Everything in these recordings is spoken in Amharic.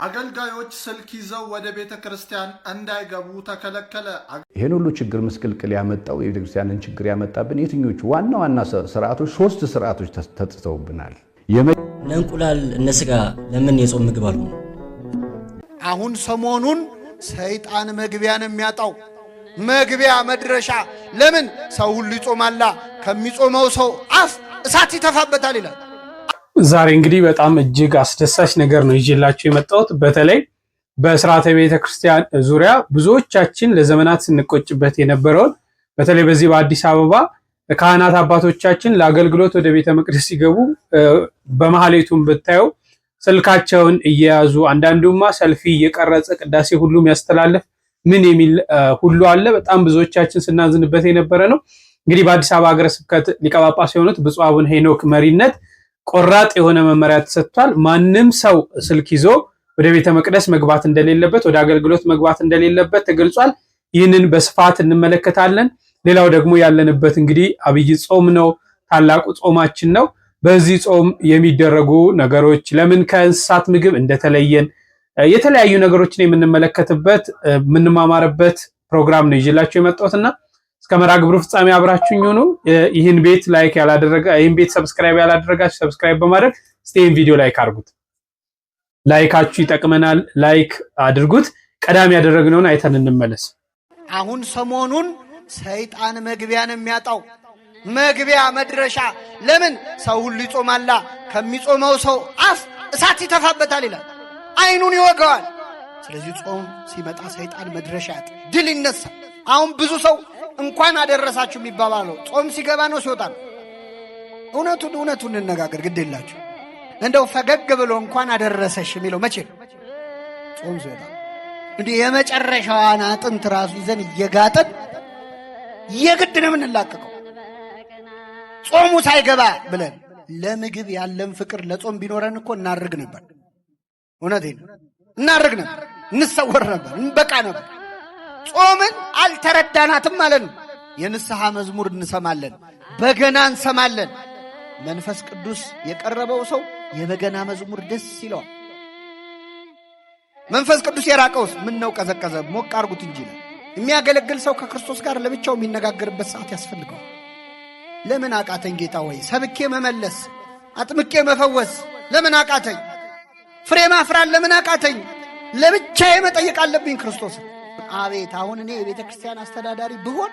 አገልጋዮች ስልክ ይዘው ወደ ቤተ ክርስቲያን እንዳይገቡ ተከለከለ። ይሄን ሁሉ ችግር መስቀልቅል ያመጣው የቤተ ክርስቲያንን ችግር ያመጣብን የትኞቹ ዋና ስርዓቶች ሶስት ስርዓቶች ተጽተውብናል። ለእንቁላል እነስጋ ለምን የጾም ምግብ አሉ? አሁን ሰሞኑን ሰይጣን መግቢያን የሚያጣው መግቢያ መድረሻ ለምን ሰው ሁሉ ይጾማላ ከሚጾመው ሰው አፍ እሳት ይተፋበታል ይላል። ዛሬ እንግዲህ በጣም እጅግ አስደሳች ነገር ነው ይዤላችሁ የመጣሁት። በተለይ በሥርዓተ ቤተ ክርስቲያን ዙሪያ ብዙዎቻችን ለዘመናት ስንቆጭበት የነበረውን በተለይ በዚህ በአዲስ አበባ ካህናት አባቶቻችን ለአገልግሎት ወደ ቤተ መቅደስ ሲገቡ በመሐሌቱም ብታዩ ስልካቸውን እየያዙ አንዳንዱማ ሰልፊ እየቀረጸ ቅዳሴ ሁሉም ያስተላልፍ ምን የሚል ሁሉ አለ። በጣም ብዙዎቻችን ስናዝንበት የነበረ ነው። እንግዲህ በአዲስ አበባ ሀገረ ስብከት ሊቀ ጳጳስ የሆኑት ብፁዕ አቡነ ሄኖክ መሪነት ቆራጥ የሆነ መመሪያ ተሰጥቷል። ማንም ሰው ስልክ ይዞ ወደ ቤተ መቅደስ መግባት እንደሌለበት፣ ወደ አገልግሎት መግባት እንደሌለበት ተገልጿል። ይህንን በስፋት እንመለከታለን። ሌላው ደግሞ ያለንበት እንግዲህ አብይ ጾም ነው፣ ታላቁ ጾማችን ነው። በዚህ ጾም የሚደረጉ ነገሮች ለምን ከእንስሳት ምግብ እንደተለየን የተለያዩ ነገሮችን የምንመለከትበት የምንማማርበት ፕሮግራም ነው ይዤላችሁ የመጣሁትና እስከ መርሐ ግብሩ ፍጻሜ አብራችሁኝ ሁኑ። ይህን ቤት ላይክ ያላደረገ ይህን ቤት ሰብስክራይብ ያላደረጋችሁ ሰብስክራይብ በማድረግ ስቴን ቪዲዮ ላይክ አድርጉት። ላይካችሁ ይጠቅመናል። ላይክ አድርጉት። ቀዳሚ ያደረግነውን አይተን እንመለስ። አሁን ሰሞኑን ሰይጣን መግቢያን የሚያጣው መግቢያ መድረሻ ለምን ሰው ሁሉ ይጾማላ ከሚጾመው ሰው አፍ እሳት ይተፋበታል ይላል። አይኑን ይወጋዋል። ስለዚህ ጾም ሲመጣ ሰይጣን መድረሻ ድል ይነሳል። አሁን ብዙ ሰው እንኳን አደረሳችሁ የሚባባለው ጾም ሲገባ ነው ሲወጣ ነው። እውነቱን እንነጋገር ግድ የላችሁ። እንደው ፈገግ ብሎ እንኳን አደረሰሽ የሚለው መቼ ነው? ጾም ሲወጣ። እንዲህ የመጨረሻዋን አጥንት ራሱ ይዘን እየጋጠን የግድ ነው የምንላቀቀው ጾሙ ሳይገባ ብለን። ለምግብ ያለን ፍቅር ለጾም ቢኖረን እኮ እናርግ ነበር። እውነቴን እናርግ ነበር፣ እንሰወር ነበር፣ እንበቃ ነበር። ጾምን አልተረዳናትም ማለት ነው። የንስሐ መዝሙር እንሰማለን፣ በገና እንሰማለን። መንፈስ ቅዱስ የቀረበው ሰው የበገና መዝሙር ደስ ይለዋል። መንፈስ ቅዱስ የራቀውስ ምን ነው ቀዘቀዘ ሞቅ አርጉት እንጂ ነው። የሚያገለግል ሰው ከክርስቶስ ጋር ለብቻው የሚነጋገርበት ሰዓት ያስፈልገዋል። ለምን አቃተኝ ጌታ ሆይ ሰብኬ መመለስ አጥምቄ መፈወስ ለምን አቃተኝ? ፍሬ ማፍራት ለምን አቃተኝ? ለብቻዬ መጠየቅ አለብኝ ክርስቶስ። አቤት አሁን እኔ የቤተ ክርስቲያን አስተዳዳሪ ብሆን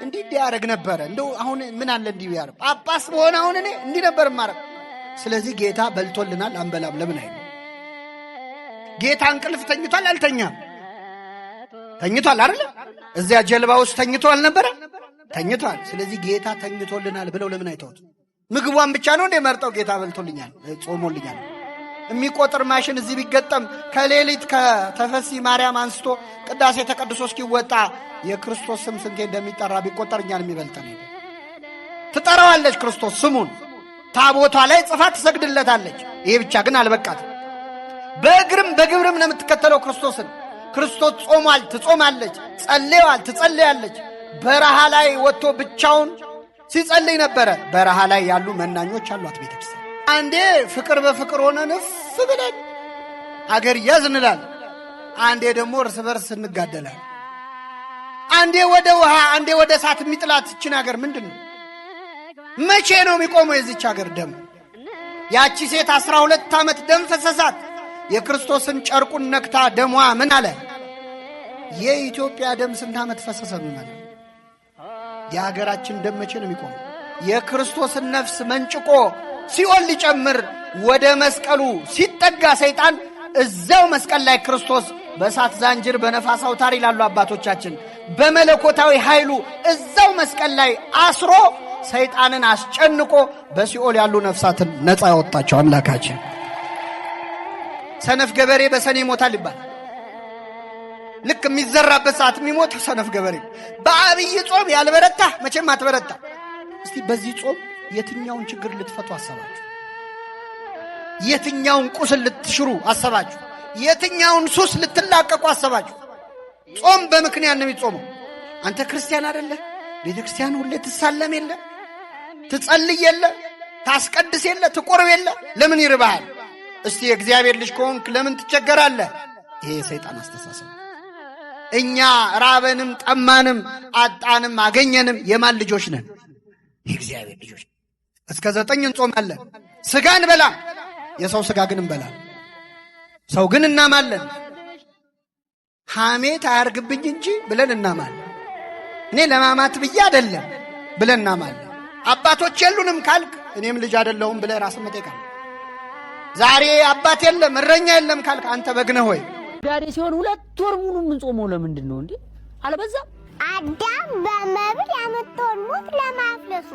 እንዲህ ያደርግ ነበረ። እንደው አሁን ምን አለ እንዲህ ያደርግ ጳጳስ በሆነ አሁን እኔ እንዲህ ነበር ማረግ። ስለዚህ ጌታ በልቶልናል አንበላም ለምን አይደል? ጌታ እንቅልፍ ተኝቷል አልተኛም? ተኝቷል አይደል? እዚያ ጀልባ ውስጥ ተኝቶ አልነበረ? ተኝቷል። ስለዚህ ጌታ ተኝቶልናል ብለው ለምን አይተውት? ምግቧን ብቻ ነው እንደ መርጠው ጌታ በልቶልኛል ጾሞልኛል የሚቆጥር ማሽን እዚህ ቢገጠም ከሌሊት ከተፈሲ ማርያም አንስቶ ቅዳሴ ተቀድሶ እስኪወጣ የክርስቶስ ስም ስንቴ እንደሚጠራ ቢቆጠር እኛን የሚበልጠን ነው። ትጠራዋለች ክርስቶስ ስሙን ታቦቷ ላይ ጽፋ ትሰግድለታለች። ይሄ ብቻ ግን አልበቃትም። በእግርም በግብርም ነው የምትከተለው ክርስቶስን። ክርስቶስ ጾሟል፣ ትጾማለች፣ ጸልየዋል፣ ትጸልያለች። በረሃ ላይ ወጥቶ ብቻውን ሲጸልይ ነበረ። በረሃ ላይ ያሉ መናኞች አሏት ቤተክርስቲያን። አንዴ ፍቅር በፍቅር ሆነን እፍ ብለን አገር ያዝንላል፣ አንዴ ደግሞ እርስ በርስ እንጋደላል። አንዴ ወደ ውሃ አንዴ ወደ እሳት የሚጥላት እችን ሀገር ምንድን ነው? መቼ ነው የሚቆመው የዚች ሀገር ደም? ያቺ ሴት 12 ዓመት ደም ፈሰሳት። የክርስቶስን ጨርቁን ነክታ ደሟ ምን አለ? የኢትዮጵያ ደም ስንት ዓመት ፈሰሰ ማለት? የሀገራችን ደም መቼ ነው የሚቆመው? የክርስቶስን ነፍስ መንጭቆ ሲኦል ሊጨምር ወደ መስቀሉ ሲጠጋ ሰይጣን እዛው መስቀል ላይ ክርስቶስ በእሳት ዛንጅር በነፋስ አውታር ይላሉ አባቶቻችን በመለኮታዊ ኃይሉ እዛው መስቀል ላይ አስሮ ሰይጣንን አስጨንቆ በሲኦል ያሉ ነፍሳትን ነፃ ያወጣቸው አምላካችን። ሰነፍ ገበሬ በሰኔ ይሞታል ይባላል። ልክ የሚዘራበት ሰዓት የሚሞት ሰነፍ ገበሬ። በአብይ ጾም ያልበረታ መቼም አትበረታ። እስቲ በዚህ ጾም የትኛውን ችግር ልትፈቱ አሰባችሁ? የትኛውን ቁስል ልትሽሩ አሰባችሁ? የትኛውን ሱስ ልትላቀቁ አሰባችሁ? ጾም በምክንያት ነው የሚጾመው። አንተ ክርስቲያን አይደለ? ቤተ ክርስቲያን ሁሌ ትሳለም የለ፣ ትጸልይ የለ፣ ታስቀድስ የለ፣ ትቆርብ የለ። ለምን ይርባሃል? እስቲ የእግዚአብሔር ልጅ ከሆንክ ለምን ትቸገራለህ? ይሄ የሰይጣን አስተሳሰብ። እኛ ራበንም ጠማንም አጣንም አገኘንም የማን ልጆች ነን? የእግዚአብሔር ልጆች። እስከ 9 እንጾማለን። ስጋ እንበላም፣ የሰው ስጋ ግን እንበላለን። ሰው ግን እናማለን። ሐሜት አያርግብኝ እንጂ ብለን እናማለን። እኔ ለማማት ብዬ አይደለም ብለን እናማለን። አባቶች የሉንም ካልክ እኔም ልጅ አይደለሁም ብለህ ራስን መጠየቅ። ዛሬ አባት የለም እረኛ የለም ካልክ አንተ በግ ነህ ወይ? ዛሬ ሲሆን 2 ወር ሙሉ የምንጾመው ለምንድን ነው እንዴ? አልበዛም? አዳም በመብል ያመጣውን ሞት ለማፍለሱ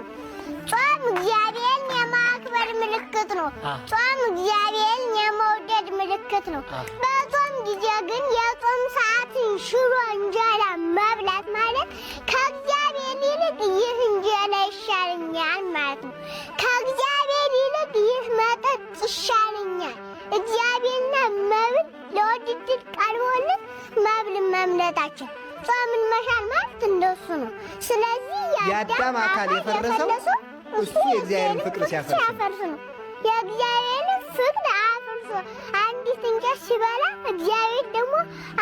ጾም እግዚአብሔርን የማክበር ምልክት ነው። ጾም እግዚአብሔርን የመውደድ ምልክት ነው። በጾም ጊዜ ግን የጾም ሰዓትን ሽሮ እንጀራ መብላት ማለት ከእግዚአብሔር ይልቅ ይህ እንጀራ ይሻለኛል ማለት ነው። ከእግዚአብሔር ይልቅ ይህ መጠጥ ይሻለኛል። እግዚአብሔርና መብል ለውድድር ቀርቦልን መብል መምለጣችን ጾምን መሻል ማለት እንደሱ ነው። ስለዚህ የአዳም አካል የፈረሰው እሱ የእግዚአብሔርን ፍቅር ሲያፈርስ ነው። የእግዚአብሔርን ፍቅር አፍርሶ አንዲት እንጨት ሲበላ እግዚአብሔር ደግሞ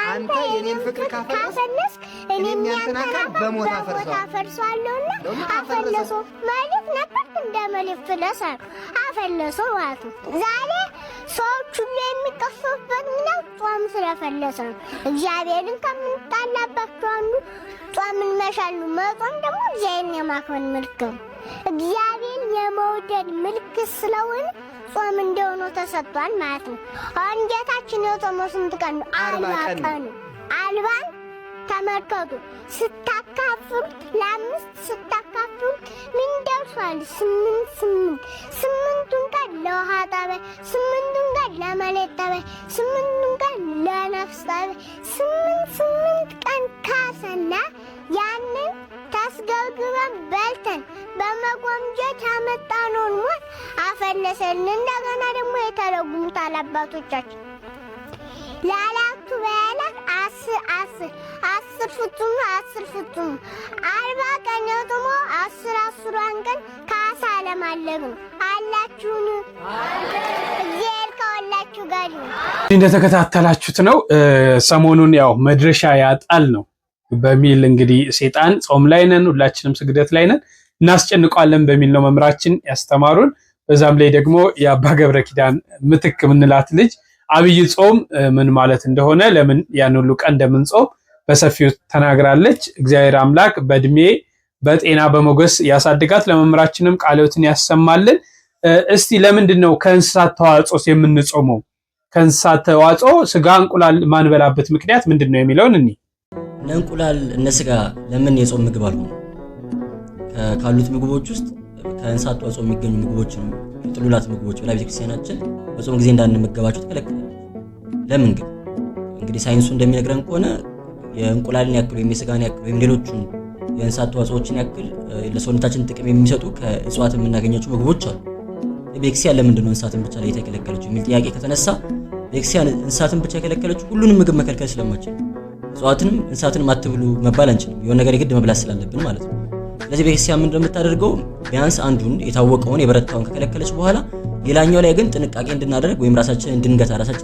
አንተ የኔን ፍቅር ካፈለስክ እኔም ያንተን አካል በሞት አፈርሰዋለሁና አፈለሶ ማለት ነበር። እንደ መልክ ፍለሳ አፈለሶ ማለት ነው። ዛሬ ሰዎች ሁሉ የሚቀሰፉበት ምክንያት ጾም ስለፈለሰ ነው። እግዚአብሔርን ከምንጣላባቸው አንዱ ጾምን መሻል ነው። መጾም ደግሞ እግዚአብሔርን የማክበር ምልክት ነው። እግዚአብሔርን የመውደድ ምልክት ስለሆነ ጾም እንደሆነ ተሰጥቷል ማለት ነው። አሁን ጌታችን የጾመው ስንት ቀን ነው? 40 ቀን ነው። 40 ተመልከቱ። ስታካፍሉት ለ5 ስታካፍሉት ምን ደርሷል? 8ቱን ቀን ለውሃ ጠበል፣ 8ቱን ቀን ለመሬት ጠበል፣ 8ቱን ቀን ለነፍስ ጠበል፣ 8 ቀን ካሰና ያንን ታስገብግበን በልተን በመጎምጀት ያመጣነውን ሞት አፈለሰልን። እንደገና ደግሞ የተረጉሙታል አባቶቻችን ላላቱ በያላት 10 ፍጹም 10 ፍጹም 40 ቀን ደግሞ 10 ቀን ካሳ ለማለግ ነው። አላችሁን? እግዚአብሔር ከሁላችሁ ጋር ይሁን። እንደተከታተላችሁት ነው። ሰሞኑን ያው መድረሻ ያጣል ነው በሚል እንግዲህ ሴጣን ጾም ላይ ነን፣ ሁላችንም ስግደት ላይ ነን፣ እናስጨንቀዋለን በሚል ነው መምራችን ያስተማሩን። በዛም ላይ ደግሞ የአባ ገብረ ኪዳን ምትክ ምንላት ልጅ አብይ ጾም ምን ማለት እንደሆነ ለምን ያን ሁሉ ቀን እንደምንጾም በሰፊው ተናግራለች። እግዚአብሔር አምላክ በእድሜ በጤና በሞገስ ያሳድጋት፣ ለመምራችንም ቃልዎትን ያሰማልን። እስቲ ለምንድን ነው ከእንስሳት ተዋጽኦስ የምንጾመው? ከእንስሳት ተዋጽኦ ስጋ እንቁላል ማንበላበት ምክንያት ምንድን ነው የሚለውን እኔ እነ እንቁላል እነ ስጋ ለምን የጾም ምግብ አልሆኑ? ካሉት ምግቦች ውስጥ ከእንስሳት ተዋጽኦ የሚገኙ ምግቦችን ጥሉላት ምግቦች ብላ ቤተክርስቲያናችን በጾም ጊዜ እንዳንመገባቸው ተከለከለች። ለምን ግን? እንግዲህ ሳይንሱ እንደሚነግረን ከሆነ የእንቁላልን ያክል ወይም የስጋን ያክል ወይም ሌሎቹን የእንስሳት ተዋጽኦችን ያክል ለሰውነታችን ጥቅም የሚሰጡ ከእጽዋት የምናገኛቸው ምግቦች አሉ። ቤተክርስቲያን ለምንድን ነው እንስሳትን ብቻ ላይ የተከለከለችው የሚል ጥያቄ ከተነሳ ቤተክርስቲያን እንስሳትን ብቻ የከለከለችው ሁሉንም ምግብ መከልከል ስለማችል፣ እጽዋትንም እንስሳትንም አትብሉ መባል አንችልም። የሆነ ነገር የግድ መብላት ስላለብን ማለት ነው። ስለዚህ ቤተክርስቲያን ምንድነው የምታደርገው? ቢያንስ አንዱን የታወቀውን የበረታውን ከከለከለች በኋላ ሌላኛው ላይ ግን ጥንቃቄ እንድናደርግ ወይም ራሳችንን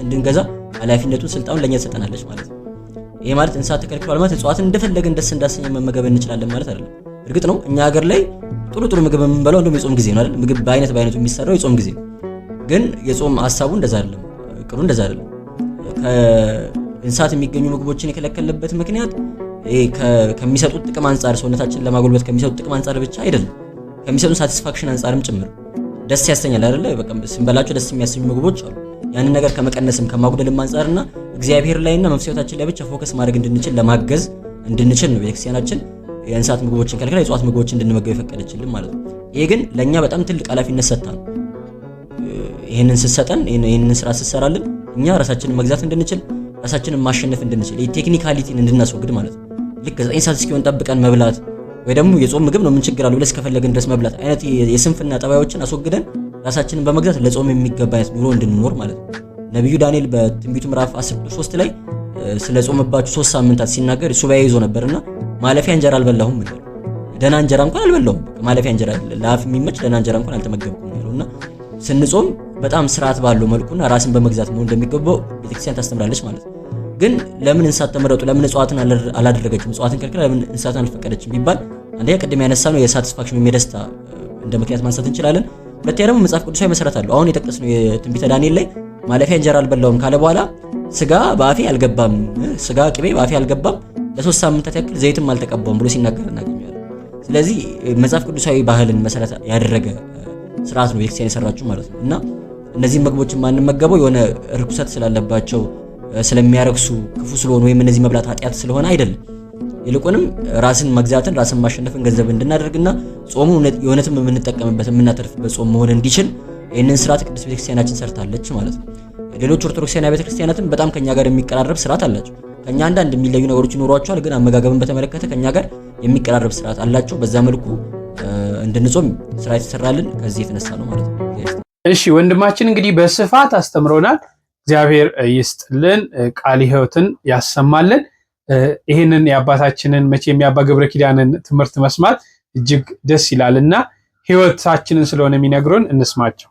እንድንገዛ ኃላፊነቱን ስልጣኑን ለኛ ትሰጠናለች ማለት ነው። ይሄ ማለት እንስሳት ተከልክሏል ማለት እጽዋትን እንደፈለገን ደስ እንዳሰኘ መመገብ እንችላለን ማለት አይደለም። እርግጥ ነው እኛ ሀገር ላይ ጥሩ ምግብ የምንበላው እንደውም የጾም ጊዜ ነው አይደል? ምግብ በአይነቱ የሚሰራው የጾም ጊዜ ነው። ግን የጾም ሐሳቡ እንደዛ አይደለም፣ እቅዱ እንደዛ አይደለም። ከእንስሳት የሚገኙ ምግቦችን የከለከለበት ምክንያት ከሚሰጡት ጥቅም አንፃር ሰውነታችንን ለማጎልበት ከሚሰጡት ጥቅም አንፃር ብቻ አይደለም፣ ከሚሰጡት ሳቲስፋክሽን አንፃርም ጭምር ደስ ያሰኛል አይደለ? በቃ ስንበላቸው ደስ የሚያሰኙ ምግቦች አሉ። ያንን ነገር ከመቀነስም ከማጉደልም አንፃርና እግዚአብሔር ላይና መንፈሳዊታችን ላይ ብቻ ፎከስ ማድረግ እንድንችል ለማገዝ እንድንችል ነው ቤተክርስቲያናችን የእንስሳት ምግቦችን ከልክላ የእጽዋት ምግቦችን እንድንመገብ የፈቀደችልን ማለት ነው። ይሄ ግን ለኛ በጣም ትልቅ ኃላፊነት ሰጥታን ይሄንን ስትሰጠን ይሄንን ስራ ስትሰራልን እኛ ራሳችንን መግዛት እንድንችል ራሳችንን ማሸነፍ እንድንችል የቴክኒካሊቲን እንድናስወግድ ማለት ነው። ልክ 9 ሰዓት እስኪሆን ጠብቀን መብላት ወይ ደግሞ የጾም ምግብ ነው ምን ችግር አለው ብለስ ከፈለግን ድረስ መብላት አይነት የስንፍና ጠባዮችን አስወግደን ራሳችንን በመግዛት ለጾም የሚገባ አይነት ኑሮ እንድንኖር ማለት ነው። ነብዩ ዳንኤል በትንቢቱ ምዕራፍ 13 ላይ ስለ ጾመባችሁ 3 ሳምንታት ሲናገር ሱባኤ ይዞ ነበርና ማለፊያ እንጀራ አልበላሁም ማለት ደህና እንጀራ እንኳን አልበላሁም፣ ማለፊያ እንጀራ ለአፍ የሚመች ደህና እንጀራ እንኳን አልተመገብኩም ያለውና ስንጾም በጣም ስርዓት ባለው መልኩና ራስን በመግዛት መሆን እንደሚገባው ቤተክርስቲያን ታስተምራለች ማለት ነው። ግን ለምን እንስሳት ተመረጡ? ለምን እጽዋትን አላደረገችም? እጽዋትን ከልክላ ለምን እንስሳትን አልፈቀደችም ቢባል አንደኛ ቅድም ያነሳነው የሳቲስፋክሽን ወይም የደስታ እንደ ምክንያት ማንሳት እንችላለን። ሁለተኛ ደግሞ መጽሐፍ ቅዱሳዊ መሰረት አለው። አሁን የጠቀስነው የትንቢተ ዳንኤል ላይ ማለፊያ እንጀራ አልበላውም ካለ በኋላ ስጋ በአፌ አልገባም፣ ስጋ ቅቤ በአፌ አልገባም፣ ለ3 ሳምንታት ያክል ዘይትም አልተቀባውም ብሎ ሲናገር እናገኛለን። ስለዚህ መጽሐፍ ቅዱሳዊ ባህልን መሰረት ያደረገ ስርዓት ነው ቤተክርስቲያን የሰራችው ማለት ነው። እና እነዚህ ምግቦችን ማንመገበው የሆነ ርኩሰት ስላለባቸው ስለሚያረክሱ ክፉ ስለሆነ ወይም እነዚህ መብላት ኃጢያት ስለሆነ አይደለም። ይልቁንም ራስን መግዛትን ራስን ማሸነፍን ገንዘብ እንድናደርግና ጾሙ የእውነትም የምንጠቀምበት የምናተርፍበት ጾም መሆን እንዲችል ይህንን ስርዓት ቅድስት ቤተክርስቲያናችን ሰርታለች ማለት ነው። ሌሎች ኦርቶዶክሳውያን ቤተክርስቲያናትም በጣም ከኛ ጋር የሚቀራረብ ስርዓት አላቸው። ከኛ አንዳንድ የሚለዩ ነገሮች ይኖሯቸዋል፣ ግን አመጋገብን በተመለከተ ከኛ ጋር የሚቀራረብ ስርዓት አላቸው። በዛ መልኩ እንድንጾም ስራ የተሰራልን ከዚህ የተነሳ ነው ማለት ነው። እሺ ወንድማችን እንግዲህ በስፋት አስተምሮናል። እግዚአብሔር ይስጥልን፣ ቃለ ሕይወትን ያሰማልን። ይህንን የአባታችንን መቼም የአባ ገብረ ኪዳንን ትምህርት መስማት እጅግ ደስ ይላልና ሕይወታችንን ስለሆነ የሚነግሩን እንስማቸው።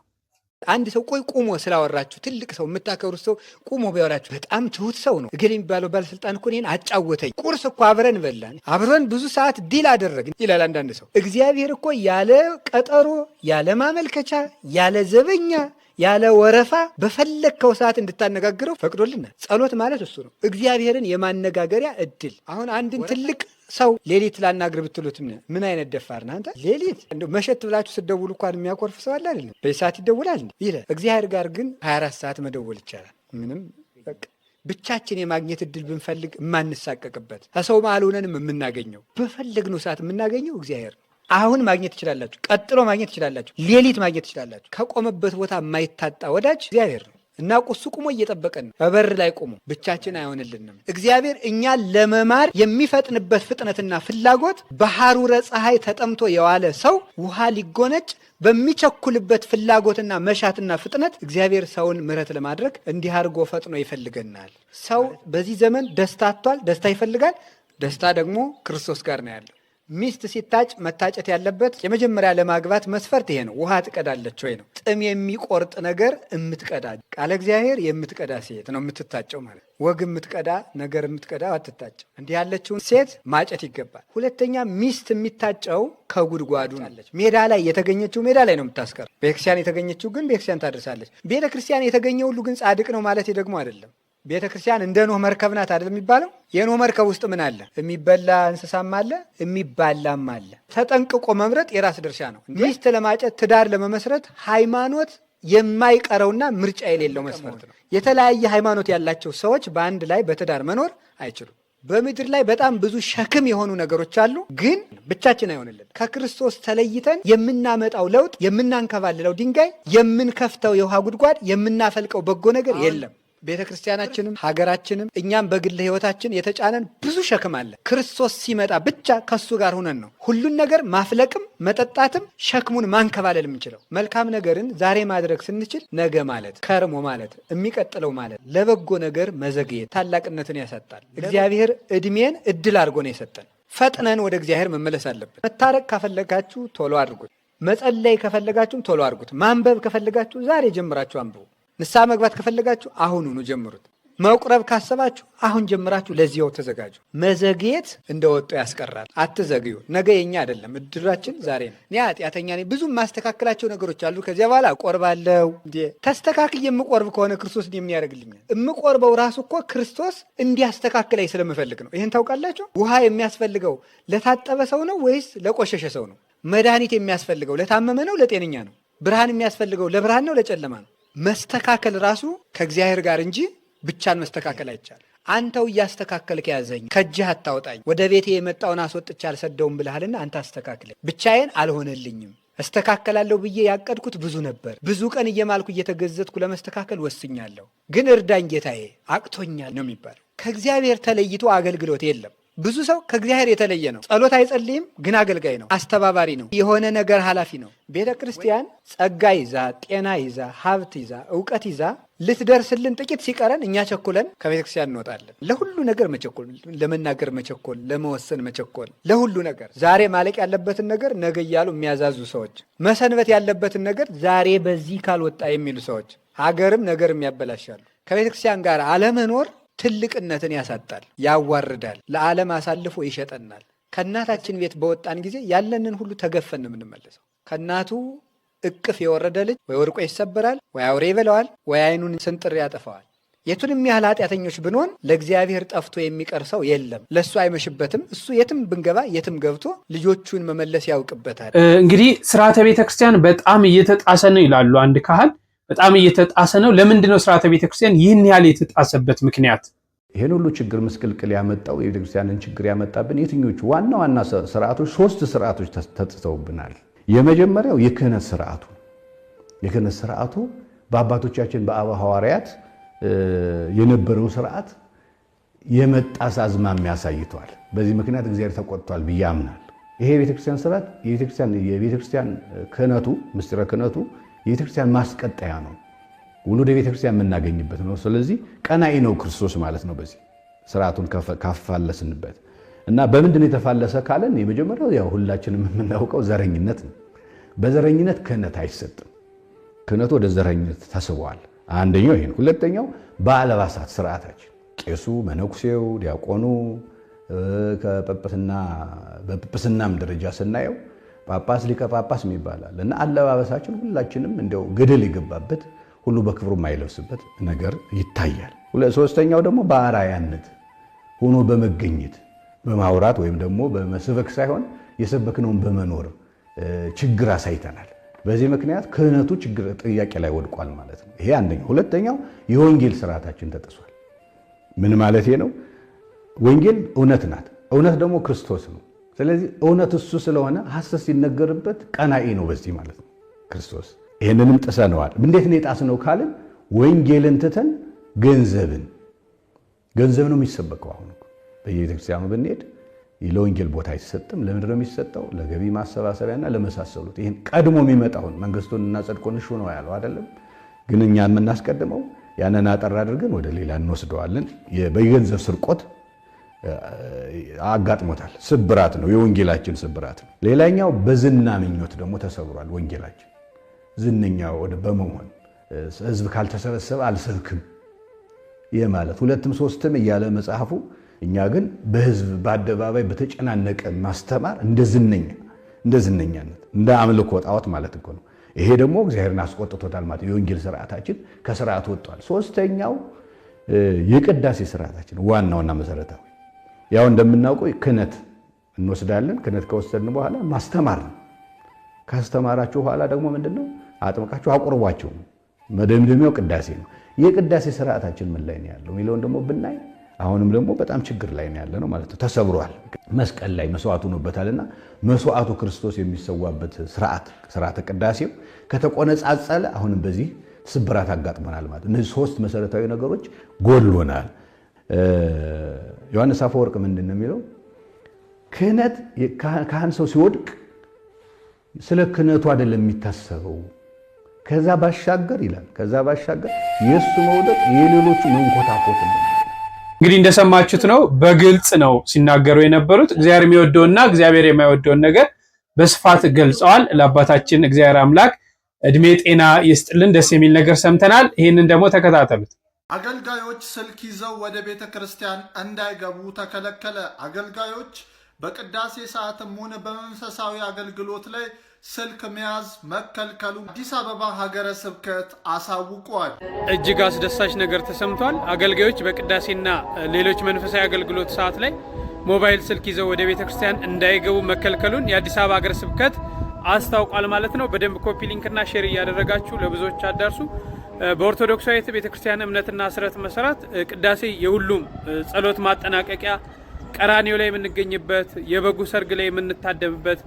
አንድ ሰው ቁሞ ስላወራችሁ ትልቅ ሰው የምታከብሩት ሰው ቁሞ ቢያወራችሁ በጣም ትሁት ሰው ነው። እገሌ የሚባለው ባለስልጣን እኮ እኔን አጫወተኝ፣ ቁርስ እኮ አብረን በላን፣ አብረን ብዙ ሰዓት ዲል አደረግን ይላል አንዳንድ ሰው። እግዚአብሔር እኮ ያለ ቀጠሮ፣ ያለ ማመልከቻ፣ ያለ ዘበኛ፣ ያለ ወረፋ በፈለግከው ሰዓት እንድታነጋግረው ፈቅዶልናል። ጸሎት ማለት እሱ ነው፣ እግዚአብሔርን የማነጋገሪያ እድል። አሁን አንድን ትልቅ ሰው ሌሊት ላናግር ብትሉት ምን አይነት ደፋር ነህ አንተ? ሌሊት እንደው መሸት ብላችሁ ስትደውሉ እንኳን የሚያኮርፍ ሰው አለ አይደለም? በሰዓት ይደውላል ይለ። እግዚአብሔር ጋር ግን 24 ሰዓት መደወል ይቻላል። ምንም በቃ ብቻችን የማግኘት እድል ብንፈልግ የማንሳቀቅበት ከሰው መሀል ሆነንም የምናገኘው በፈለግነው ሰዓት የምናገኘው እግዚአብሔር ነው። አሁን ማግኘት ትችላላችሁ፣ ቀጥሎ ማግኘት ትችላላችሁ፣ ሌሊት ማግኘት ትችላላችሁ። ከቆመበት ቦታ የማይታጣ ወዳጅ እግዚአብሔር ነው። እና ቁሱ ቁሞ እየጠበቀን ነው። በበር ላይ ቆሞ ብቻችን አይሆንልንም። እግዚአብሔር እኛን ለመማር የሚፈጥንበት ፍጥነትና ፍላጎት በሐሩረ ፀሐይ ተጠምቶ የዋለ ሰው ውሃ ሊጎነጭ በሚቸኩልበት ፍላጎትና መሻትና ፍጥነት እግዚአብሔር ሰውን ምሕረት ለማድረግ እንዲህ አድርጎ ፈጥኖ ይፈልገናል። ሰው በዚህ ዘመን ደስታ አጥቷል። ደስታ ይፈልጋል። ደስታ ደግሞ ክርስቶስ ጋር ነው ያለው። ሚስት ሲታጭ መታጨት ያለበት የመጀመሪያ ለማግባት መስፈርት ይሄ ነው። ውሃ ትቀዳለች ወይ ነው። ጥም የሚቆርጥ ነገር የምትቀዳ ቃለ እግዚአብሔር የምትቀዳ ሴት ነው የምትታጨው ማለት። ወግ የምትቀዳ ነገር የምትቀዳ አትታጨው። እንዲህ ያለችውን ሴት ማጨት ይገባል። ሁለተኛ ሚስት የሚታጨው ከጉድጓዱ አለች። ሜዳ ላይ የተገኘችው ሜዳ ላይ ነው የምታስቀር። ቤተክርስቲያን የተገኘችው ግን ቤተክርስቲያን ታደርሳለች። ቤተክርስቲያን የተገኘ ሁሉ ግን ጻድቅ ነው ማለት ደግሞ አይደለም። ቤተ ክርስቲያን እንደ ኖህ መርከብ ናት አይደል የሚባለው? የኖህ መርከብ ውስጥ ምን አለ? የሚበላ እንስሳም አለ፣ የሚባላም አለ። ተጠንቅቆ መምረጥ የራስ ድርሻ ነው። ሚስት ለማጨት ትዳር ለመመስረት ሃይማኖት የማይቀረውና ምርጫ የሌለው መስፈርት ነው። የተለያየ ሃይማኖት ያላቸው ሰዎች በአንድ ላይ በትዳር መኖር አይችሉም። በምድር ላይ በጣም ብዙ ሸክም የሆኑ ነገሮች አሉ፣ ግን ብቻችን አይሆንልን። ከክርስቶስ ተለይተን የምናመጣው ለውጥ፣ የምናንከባልለው ድንጋይ፣ የምንከፍተው የውሃ ጉድጓድ፣ የምናፈልቀው በጎ ነገር የለም። ቤተ ክርስቲያናችንም ሀገራችንም እኛም በግል ሕይወታችን የተጫነን ብዙ ሸክም አለ። ክርስቶስ ሲመጣ ብቻ ከሱ ጋር ሁነን ነው ሁሉን ነገር ማፍለቅም መጠጣትም ሸክሙን ማንከባለል የምንችለው። መልካም ነገርን ዛሬ ማድረግ ስንችል ነገ ማለት ከርሞ ማለት የሚቀጥለው ማለት ለበጎ ነገር መዘግየት ታላቅነትን ያሳጣል። እግዚአብሔር እድሜን እድል አድርጎ ነው የሰጠን። ፈጥነን ወደ እግዚአብሔር መመለስ አለብን። መታረቅ ካፈለጋችሁ ቶሎ አድርጉት። መጸለይ ከፈለጋችሁም ቶሎ አድርጉት። ማንበብ ከፈለጋችሁ ዛሬ ጀምራችሁ አንብቡ። ንስሐ መግባት ከፈለጋችሁ አሁኑኑ ጀምሩት። መቁረብ ካሰባችሁ አሁን ጀምራችሁ ለዚያው ተዘጋጁ። መዘግየት እንደወጡ ያስቀራል። አትዘግዩ። ነገ የኛ አይደለም፣ እድራችን ዛሬ ነው። እኔ ኃጢአተኛ ነኝ፣ ብዙ ማስተካከላቸው ነገሮች አሉ። ከዚያ በኋላ እቆርባለሁ። ተስተካክል የምቆርብ ከሆነ ክርስቶስ ምን ያደርግልኛል? የምቆርበው ራሱ እኮ ክርስቶስ እንዲያስተካክለኝ ስለምፈልግ ነው። ይህን ታውቃላችሁ? ውሃ የሚያስፈልገው ለታጠበ ሰው ነው ወይስ ለቆሸሸ ሰው ነው? መድኃኒት የሚያስፈልገው ለታመመ ነው ለጤነኛ ነው? ብርሃን የሚያስፈልገው ለብርሃን ነው ለጨለማ ነው? መስተካከል ራሱ ከእግዚአብሔር ጋር እንጂ ብቻን መስተካከል አይቻልም። አንተው እያስተካከልክ ያዘኝ፣ ከእጅህ አታውጣኝ፣ ወደ ቤቴ የመጣውን አስወጥቼ አልሰደውም ብለሃልና አንተ አስተካክለኝ። ብቻዬን አልሆነልኝም። እስተካከላለሁ ብዬ ያቀድኩት ብዙ ነበር። ብዙ ቀን እየማልኩ እየተገዘትኩ ለመስተካከል ወስኛለሁ። ግን እርዳኝ ጌታዬ፣ አቅቶኛል ነው የሚባለው። ከእግዚአብሔር ተለይቶ አገልግሎት የለም። ብዙ ሰው ከእግዚአብሔር የተለየ ነው። ጸሎት አይጸልይም፣ ግን አገልጋይ ነው፣ አስተባባሪ ነው፣ የሆነ ነገር ኃላፊ ነው። ቤተ ክርስቲያን ጸጋ ይዛ፣ ጤና ይዛ፣ ሀብት ይዛ፣ እውቀት ይዛ ልትደርስልን ጥቂት ሲቀረን እኛ ቸኩለን ከቤተ ክርስቲያን እንወጣለን። ለሁሉ ነገር መቸኮል፣ ለመናገር መቸኮል፣ ለመወሰን መቸኮል፣ ለሁሉ ነገር ዛሬ ማለቅ ያለበትን ነገር ነገ እያሉ የሚያዛዙ ሰዎች፣ መሰንበት ያለበትን ነገር ዛሬ በዚህ ካልወጣ የሚሉ ሰዎች ሀገርም ነገርም ያበላሻሉ። ከቤተ ክርስቲያን ጋር አለመኖር ትልቅነትን ያሳጣል፣ ያዋርዳል፣ ለዓለም አሳልፎ ይሸጠናል። ከእናታችን ቤት በወጣን ጊዜ ያለንን ሁሉ ተገፈን የምንመለሰው። ከእናቱ እቅፍ የወረደ ልጅ ወይ ወድቆ ይሰበራል፣ ወይ አውሬ ይበለዋል፣ ወይ ዓይኑን ስንጥር ያጠፋዋል። የቱንም ያህል ኃጢአተኞች ብንሆን ለእግዚአብሔር ጠፍቶ የሚቀር ሰው የለም። ለእሱ አይመሽበትም። እሱ የትም ብንገባ የትም ገብቶ ልጆቹን መመለስ ያውቅበታል። እንግዲህ ስርዓተ ቤተክርስቲያን በጣም እየተጣሰ ነው ይላሉ አንድ ካህን። በጣም እየተጣሰ ነው። ለምንድን ነው ስርዓተ ቤተክርስቲያን ይህን ያህል የተጣሰበት ምክንያት? ይህን ሁሉ ችግር ምስቅልቅል ያመጣው የቤተክርስቲያንን ችግር ያመጣብን የትኞቹ ዋና ዋና ስርዓቶች? 3 ስርዓቶች ተጥተውብናል። የመጀመሪያው የክህነት ስርዓቱ። የክህነት ስርዓቱ በአባቶቻችን በአበ ሐዋርያት የነበረው ስርዓት የመጣስ አዝማሚያ አሳይቷል። በዚህ ምክንያት እግዚአብሔር ተቆጥቷል ብዬ አምናለሁ። ይሄ የቤተክርስቲያን ስርዓት የቤተክርስቲያን ክህነቱ ምስጢረ ክህነቱ የቤተክርስቲያን ማስቀጠያ ነው። ውሉደ ቤተክርስቲያን የምናገኝበት ነው። ስለዚህ ቀናኢ ነው ክርስቶስ ማለት ነው። በዚህ ስርዓቱን ካፋለስንበት እና በምንድን የተፋለሰ ካለን የመጀመሪያው ያው ሁላችንም የምናውቀው ዘረኝነት ነው። በዘረኝነት ክህነት አይሰጥም። ክህነቱ ወደ ዘረኝነት ተስቧል። አንደኛው ይሄን። ሁለተኛው በአልባሳት ስርዓታችን ቄሱ፣ መነኩሴው፣ ዲያቆኑ በጵጵስናም ደረጃ ስናየው ጳጳስ፣ ሊቀ ጳጳስ ይባላል እና አለባበሳችን ሁላችንም እንደው ገደል የገባበት ሁሉ በክብሩ የማይለብስበት ነገር ይታያል። ሶስተኛው ደግሞ በአራያነት ሆኖ በመገኘት በማውራት ወይም ደግሞ በመስበክ ሳይሆን የሰበክነውን በመኖር ችግር አሳይተናል። በዚህ ምክንያት ክህነቱ ችግር ጥያቄ ላይ ወድቋል ማለት ነው። ይሄ አንደኛው። ሁለተኛው የወንጌል ስርዓታችን ተጥሷል። ምን ማለት ነው? ወንጌል እውነት ናት። እውነት ደግሞ ክርስቶስ ነው። ስለዚህ እውነት እሱ ስለሆነ ሐሰት ሲነገርበት ቀናኢ ነው በዚህ ማለት ነው ክርስቶስ። ይህንንም ጥሰነዋል። እንዴት ነው የጣስነው ካልን ወንጌልን ትተን ገንዘብ ነው የሚሰበከው። አሁን በየቤተክርስቲያኑ ብንሄድ ለወንጌል ቦታ አይሰጥም። ለምንድን ነው የሚሰጠው? ለገቢ ማሰባሰቢያና ለመሳሰሉት። ይህን ቀድሞ የሚመጣውን መንግስቱን እና ጽድቁን እሹ ነው ያለው አይደለም። ግን እኛ የምናስቀድመው ያንን አጠር አድርገን ወደ ሌላ እንወስደዋለን። በገንዘብ ስርቆት አጋጥሞታል። ስብራት ነው፣ የወንጌላችን ስብራት ነው። ሌላኛው በዝና ምኞት ደግሞ ተሰብሯል ወንጌላችን። ዝነኛ በመሆን ህዝብ ካልተሰበሰበ አልሰብክም ማለት 2ም 3ም እያለ መጽሐፉ፣ እኛ ግን በህዝብ በአደባባይ በተጨናነቀ ማስተማር እንደ ዝነኛነት እንደ አምልኮ ጣዖት ማለት እኮ ነው። ይሄ ደግሞ እግዚአብሔርን አስቆጥቶታል ማለት የወንጌል ስርዓታችን ከስርዓት ወጥቷል። ሶስተኛው የቅዳሴ ስርዓታችን ዋናውና መሰረታዊ፣ ያው እንደምናውቀው ክህነት እንወስዳለን። ክህነት ከወሰድን በኋላ ማስተማር ነው። ካስተማራችሁ በኋላ ደግሞ ምንድነው? አጥምቃችሁ አቁርቧቸው። መደምደሚያው ቅዳሴ ነው። የቅዳሴ ስርዓታችን ምን ላይ ነው ያለው የሚለውን ደግሞ ብናይ አሁንም ደግሞ በጣም ችግር ላይ ነው ያለ ነው ማለት ነው። ተሰብሯል። መስቀል ላይ መስዋዕቱ ሆኖበታልና መስዋዕቱ ክርስቶስ የሚሰዋበት ስርዓተ ቅዳሴው ከተቆነጻጸለ አሁንም በዚህ ስብራት አጋጥመናል ማለት። እነዚህ 3 መሰረታዊ ነገሮች ጎሎናል። ዮሐንስ አፈወርቅ ምንድን ነው የሚለው? ክህነት ካህን ሰው ሲወድቅ ስለ ክህነቱ አይደለም የሚታሰበው፣ ከዛ ባሻገር ይላል። ከዛ ባሻገር የእሱ መውደቅ የሌሎቹ መንኮታኮት ነው። እንግዲህ እንደሰማችሁት ነው። በግልጽ ነው ሲናገሩ የነበሩት። እግዚአብሔር የሚወደውና እግዚአብሔር የማይወደውን ነገር በስፋት ገልጸዋል። ለአባታችን እግዚአብሔር አምላክ እድሜ ጤና ይስጥልን። ደስ የሚል ነገር ሰምተናል። ይህንን ደግሞ ተከታተሉት። አገልጋዮች ስልክ ይዘው ወደ ቤተ ክርስቲያን እንዳይገቡ ተከለከለ። አገልጋዮች በቅዳሴ ሰዓትም ሆነ በመንፈሳዊ አገልግሎት ላይ ስልክ መያዝ መከልከሉ አዲስ አበባ ሀገረ ስብከት አሳውቋል። እጅግ አስደሳች ነገር ተሰምቷል። አገልጋዮች በቅዳሴና ሌሎች መንፈሳዊ አገልግሎት ሰዓት ላይ ሞባይል ስልክ ይዘው ወደ ቤተ ክርስቲያን እንዳይገቡ መከልከሉን የአዲስ አበባ ሀገረ ስብከት አስታውቋል ማለት ነው። በደንብ ኮፒ ሊንክና ሼር እያደረጋችሁ ለብዙዎች አዳርሱ። በኦርቶዶክሳዊት ቤተ ክርስቲያን እምነትና ስርዓት መሰረት ቅዳሴ የሁሉም ጸሎት ማጠናቀቂያ፣ ቀራኒዮ ላይ የምንገኝበት፣ የበጉ ሰርግ ላይ የምንታደምበት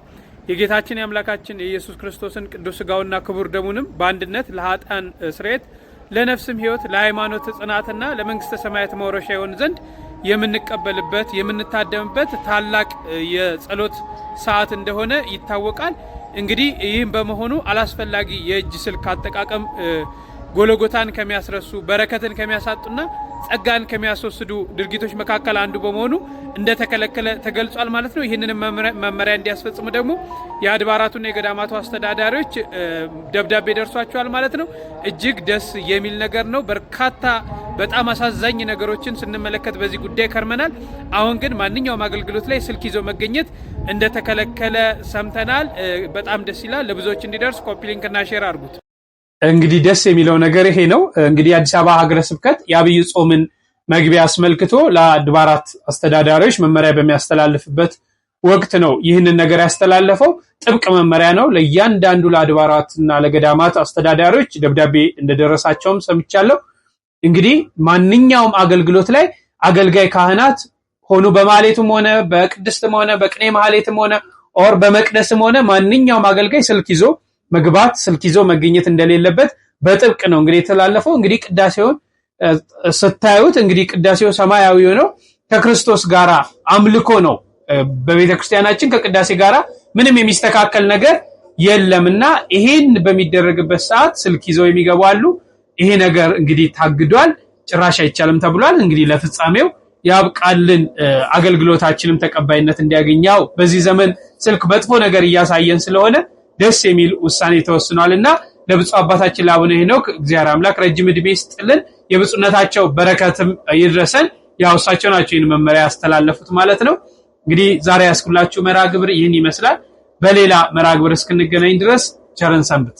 የጌታችን የአምላካችን የኢየሱስ ክርስቶስን ቅዱስ ሥጋውና ክቡር ደሙንም በአንድነት ለኃጥአን ስርየት ለነፍስም ሕይወት ለሃይማኖት ጽናትና ለመንግስተ ሰማያት መውረሻ ይሆን ዘንድ የምንቀበልበት የምንታደምበት ታላቅ የጸሎት ሰዓት እንደሆነ ይታወቃል። እንግዲህ ይህም በመሆኑ አላስፈላጊ የእጅ ስልክ አጠቃቀም ጎለጎታን ከሚያስረሱ በረከትን ከሚያሳጡና ጸጋን ከሚያስወስዱ ድርጊቶች መካከል አንዱ በመሆኑ እንደተከለከለ ተገልጿል ማለት ነው። ይህንንም መመሪያ እንዲያስፈጽሙ ደግሞ የአድባራቱና የገዳማቱ አስተዳዳሪዎች ደብዳቤ ደርሷቸዋል ማለት ነው። እጅግ ደስ የሚል ነገር ነው። በርካታ በጣም አሳዛኝ ነገሮችን ስንመለከት በዚህ ጉዳይ ከርመናል። አሁን ግን ማንኛውም አገልግሎት ላይ ስልክ ይዞ መገኘት እንደተከለከለ ሰምተናል። በጣም ደስ ይላል። ለብዙዎች እንዲደርስ ኮፒ ሊንክ እና ሼር አድርጉት። እንግዲህ ደስ የሚለው ነገር ይሄ ነው። እንግዲህ አዲስ አበባ ሀገረ ስብከት የአብይ ጾምን መግቢያ አስመልክቶ ለአድባራት አስተዳዳሪዎች መመሪያ በሚያስተላልፍበት ወቅት ነው ይህንን ነገር ያስተላለፈው። ጥብቅ መመሪያ ነው። ለእያንዳንዱ ለአድባራትና ለገዳማት አስተዳዳሪዎች ደብዳቤ እንደደረሳቸውም ሰምቻለሁ። እንግዲህ ማንኛውም አገልግሎት ላይ አገልጋይ ካህናት ሆኑ በማህሌቱም ሆነ በቅድስትም ሆነ በቅኔ ማህሌትም ሆነ ኦር በመቅደስም ሆነ ማንኛውም አገልጋይ ስልክ ይዞ መግባት ስልክ ይዞ መገኘት እንደሌለበት በጥብቅ ነው እንግዲህ የተላለፈው። እንግዲህ ቅዳሴውን ስታዩት እንግዲህ ቅዳሴው ሰማያዊ ነው፣ ከክርስቶስ ጋራ አምልኮ ነው። በቤተክርስቲያናችን ከቅዳሴ ጋራ ምንም የሚስተካከል ነገር የለምና ይሄን በሚደረግበት ሰዓት ስልክ ይዘው የሚገቡ አሉ። ይሄ ነገር እንግዲህ ታግዷል፣ ጭራሽ አይቻልም ተብሏል። እንግዲህ ለፍጻሜው ያብቃልን፣ አገልግሎታችንም ተቀባይነት እንዲያገኛው። በዚህ ዘመን ስልክ መጥፎ ነገር እያሳየን ስለሆነ ደስ የሚል ውሳኔ ተወስኗልና ለብፁዕ አባታችን ለአቡነ ሄኖክ እግዚአብሔር አምላክ ረጅም ዕድሜ ይስጥልን፣ የብፁዕነታቸው በረከትም ይድረሰን። ያው እሳቸው ናቸው ይህን መመሪያ ያስተላለፉት ማለት ነው። እንግዲህ ዛሬ ያስኩላችሁ መርሐ ግብር ይህን ይመስላል። በሌላ መርሐ ግብር እስክንገናኝ ድረስ ቸርን ሰንብት።